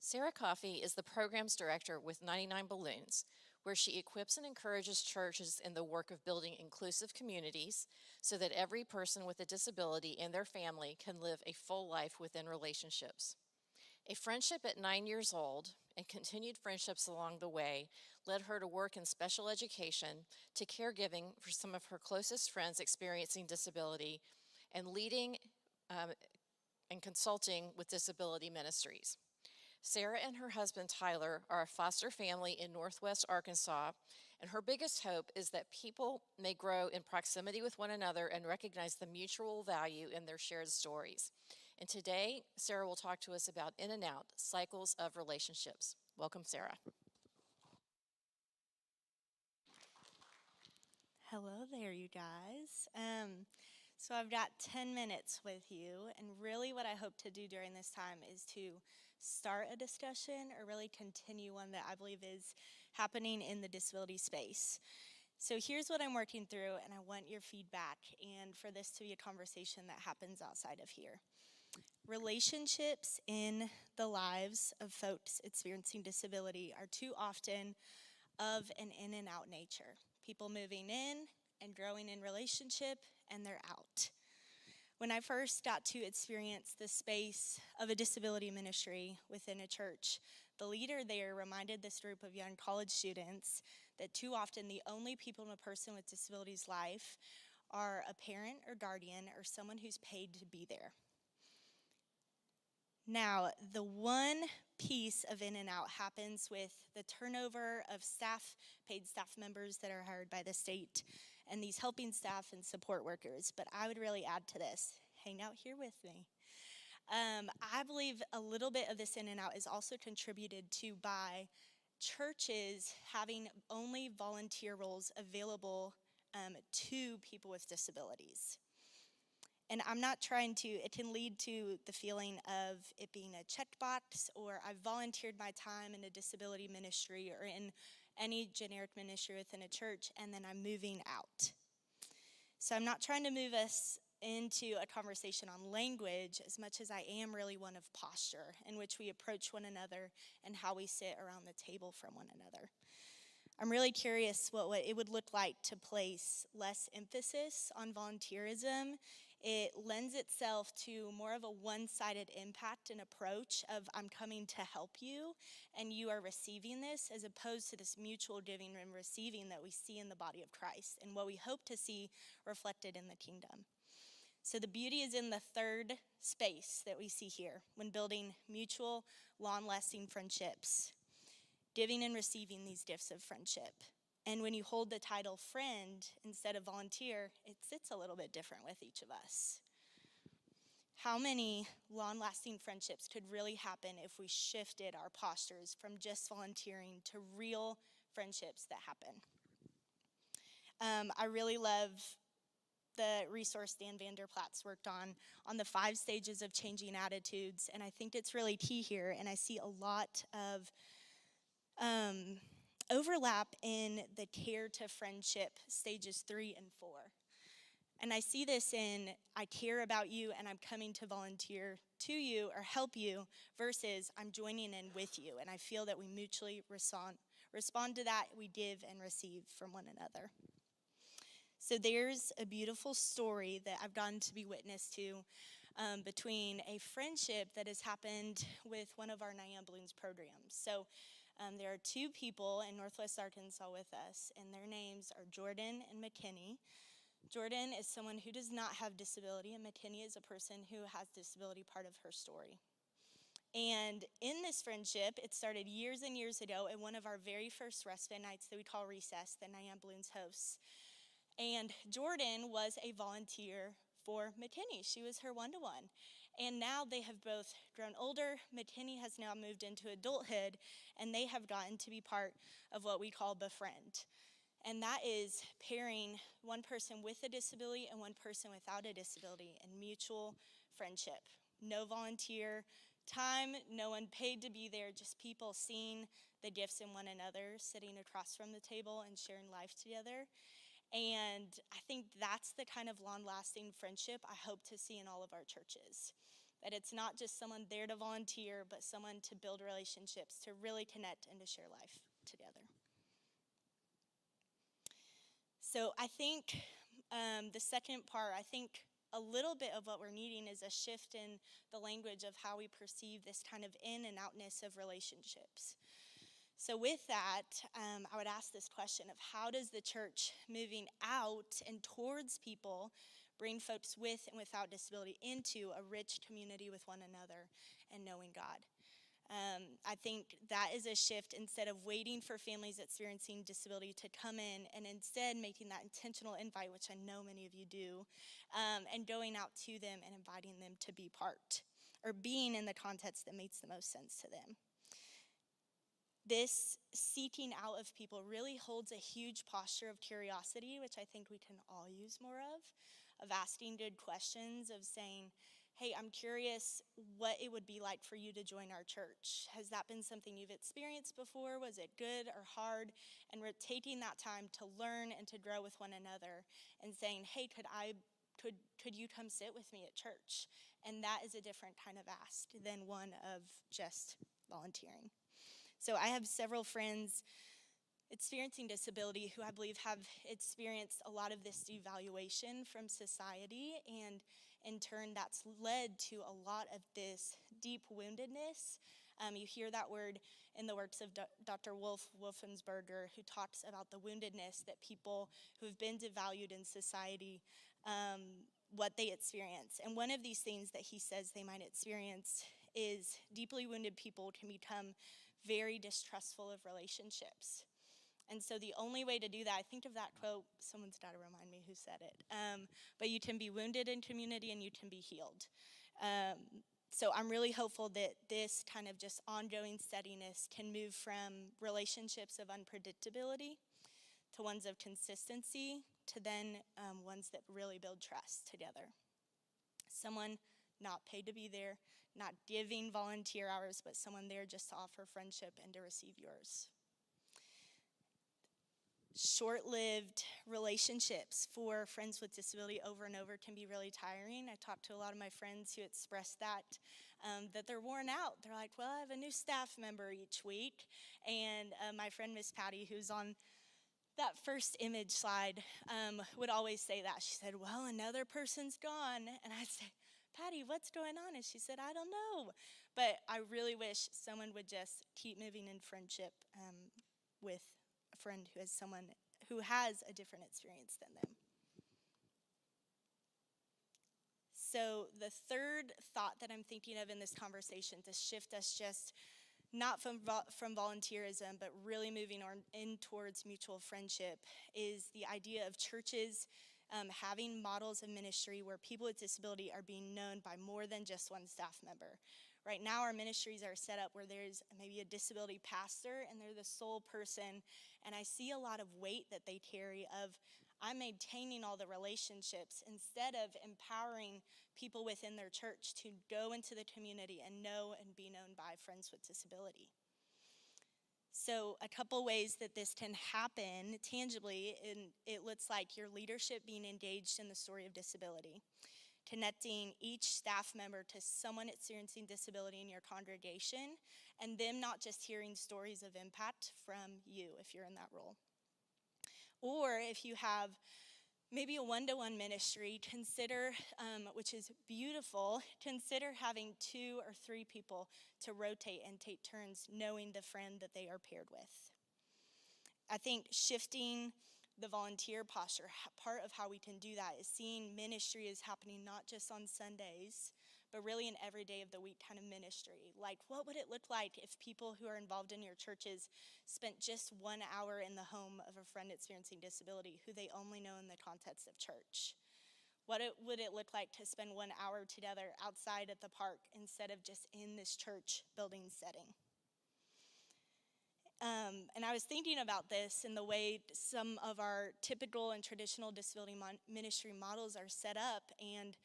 Sarah Coffey is the programs director with 99 Balloons, where she equips and encourages churches in the work of building inclusive communities so that every person with a disability and their family can live a full life within relationships. A friendship at 9 years old and continued friendships along the way led her to work in special education, to caregiving for some of her closest friends experiencing disability, and leading and consulting with disability ministries. Sarah and her husband Tyler are a foster family in Northwest Arkansas, and her biggest hope is that people may grow in proximity with one another and recognize the mutual value in their shared stories. And today, Sarah will talk to us about In and Out, Cycles of Relationships. Welcome, Sarah. Hello there, you guys. So I've got 10 minutes with you, and really what I hope to do during this time is to start a discussion or really continue one that I believe is happening in the disability space. So here's what I'm working through, and I want your feedback and for this to be a conversation that happens outside of here. Relationships in the lives of folks experiencing disability are too often of an in and out nature. People moving in and growing in relationship, and they're out. When I first got to experience the space of a disability ministry within a church, the leader there reminded this group of young college students that too often the only people in a person with disability's life are a parent or guardian or someone who's paid to be there. Now, the one piece of in and out happens with the turnover of staff, paid staff members that are hired by the state, and these helping staff and support workers. But I would really add to this, hang out here with me. I believe a little bit of this in and out is also contributed to by churches having only volunteer roles available to people with disabilities. And I'm not trying to, it can lead to the feeling of it being a checkbox, or I've volunteered my time in a disability ministry or in any generic ministry within a church, and then I'm moving out. So I'm not trying to move us into a conversation on language as much as I am really one of posture, in which we approach one another and how we sit around the table from one another. I'm really curious what it would look like to place less emphasis on volunteerism. It lends itself to more of a one-sided impact and approach of I'm coming to help you and you are receiving this, as opposed to this mutual giving and receiving that we see in the body of Christ and what we hope to see reflected in the kingdom. So the beauty is in the third space that we see here when building mutual, long-lasting friendships. Giving and receiving these gifts of friendship. And when you hold the title friend instead of volunteer, it sits a little bit different with each of us. How many long-lasting friendships could really happen if we shifted our postures from just volunteering to real friendships that happen? I really love the resource Dan Vanderplat's worked on the 5 stages of changing attitudes, and I think it's really key here, and I see a lot of overlap in the care to friendship stages 3 and 4. And I see this in I care about you and I'm coming to volunteer to you or help you versus I'm joining in with you. And I feel that we mutually respond to that, we give and receive from one another. So there's a beautiful story that I've gotten to be witness to between a friendship that has happened with one of our 99 Balloons programs. So there are 2 people in Northwest Arkansas with us, and their names are Jordan and McKinney. Jordan is someone who does not have disability, and McKinney is a person who has disability, part of her story. And in this friendship, it started years and years ago at one of our very first respite nights that we call Recess, that 99 Balloons hosts. And Jordan was a volunteer for McKinney. She was her one-to-one. And now they have both grown older. McKinney has now moved into adulthood, and they have gotten to be part of what we call Befriend. And that is pairing one person with a disability and one person without a disability in mutual friendship. No volunteer time, no one paid to be there, just people seeing the gifts in one another, sitting across from the table and sharing life together. And I think that's the kind of long-lasting friendship I hope to see in all of our churches. that it's not just someone there to volunteer, but someone to build relationships, to really connect and to share life together. So I think the second part, I think a little bit of what we're needing is a shift in the language of how we perceive this kind of in and outness of relationships. So with that, I would ask this question of how does the church moving out and towards people bring folks with and without disability into a rich community with one another and knowing God? I think that is a shift instead of waiting for families experiencing disability to come in and instead making that intentional invite, which I know many of you do, and going out to them and inviting them to be part or being in the context that makes the most sense to them. This seeking out of people really holds a huge posture of curiosity, which I think we can all use more of asking good questions, of saying, hey, I'm curious what it would be like for you to join our church. Has that been something you've experienced before? Was it good or hard? And we're taking that time to learn and to grow with one another and saying, hey, could you come sit with me at church? And that is a different kind of ask than one of just volunteering. So I have several friends experiencing disability who I believe have experienced a lot of this devaluation from society, and in turn that's led to a lot of this deep woundedness. You hear that word in the works of Dr. Wolfensberger, who talks about the woundedness that people who have been devalued in society, what they experience. And one of these things that he says they might experience is deeply wounded people can become very distrustful of relationships. And so the only way to do that, I think of that quote, someone's got to remind me who said it, but you can be wounded in community and you can be healed. So I'm really hopeful that this kind of just ongoing steadiness can move from relationships of unpredictability to ones of consistency to then ones that really build trust together. Someone not paid to be there, not giving volunteer hours, but someone there just to offer friendship and to receive yours. Short-lived relationships for friends with disability over and over can be really tiring. I talked to a lot of my friends who expressed that they're worn out. They're like, well, I have a new staff member each week. And my friend, Miss Patty, who's on that first image slide, would always say that. She said, well, another person's gone. And I'd say, Patty, what's going on? And she said, I don't know. But I really wish someone would just keep moving in friendship with a friend who has someone who has a different experience than them. So the third thought that I'm thinking of in this conversation to shift us just not from volunteerism, but really moving in towards mutual friendship is the idea of churches having models of ministry where people with disability are being known by more than just one staff member. Right now, our ministries are set up where there's maybe a disability pastor and they're the sole person, and I see a lot of weight that they carry of, I'm maintaining all the relationships instead of empowering people within their church to go into the community and know and be known by friends with disability. So a couple ways that this can happen tangibly, and it looks like your leadership being engaged in the story of disability, connecting each staff member to someone experiencing disability in your congregation, and them not just hearing stories of impact from you if you're in that role. Or if you have maybe a one-to-one ministry, consider, which is beautiful, consider having 2 or 3 people to rotate and take turns knowing the friend that they are paired with. I think shifting the volunteer posture, part of how we can do that is seeing ministry is happening not just on Sundays, but really in every day of the week kind of ministry. Like, what would it look like if people who are involved in your churches spent just 1 hour in the home of a friend experiencing disability who they only know in the context of church? What would it look like to spend 1 hour together outside at the park instead of just in this church building setting? And I was thinking about this in the way some of our typical and traditional disability ministry models are set up. And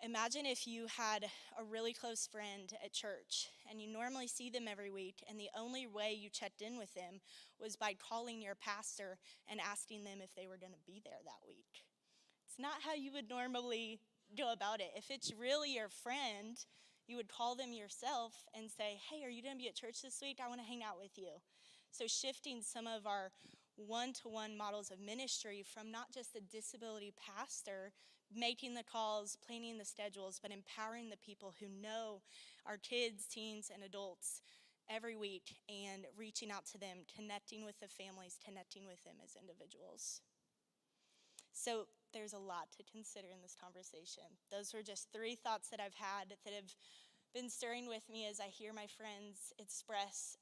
imagine if you had a really close friend at church and you normally see them every week, and the only way you checked in with them was by calling your pastor and asking them if they were going to be there that week. It's not how you would normally go about it. If it's really your friend, you would call them yourself and say, hey, are you going to be at church this week? I want to hang out with you. So shifting some of our one-to-one models of ministry from not just the disability pastor making the calls, planning the schedules, but empowering the people who know our kids, teens, and adults every week and reaching out to them, connecting with the families, connecting with them as individuals. So there's a lot to consider in this conversation. Those were just 3 thoughts that I've had that have been stirring with me as I hear my friends express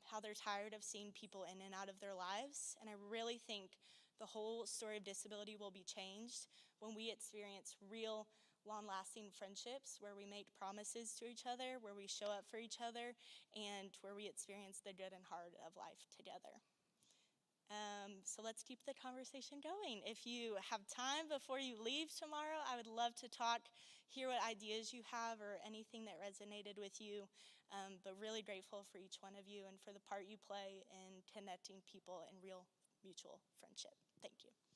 how they're tired of seeing people in and out of their lives. And I really think the whole story of disability will be changed when we experience real, long-lasting friendships where we make promises to each other, where we show up for each other, and where we experience the good and hard of life together. So let's keep the conversation going. If you have time before you leave tomorrow, I would love to talk, hear what ideas you have or anything that resonated with you, but really grateful for each one of you and for the part you play in connecting people in real mutual friendship. Thank you.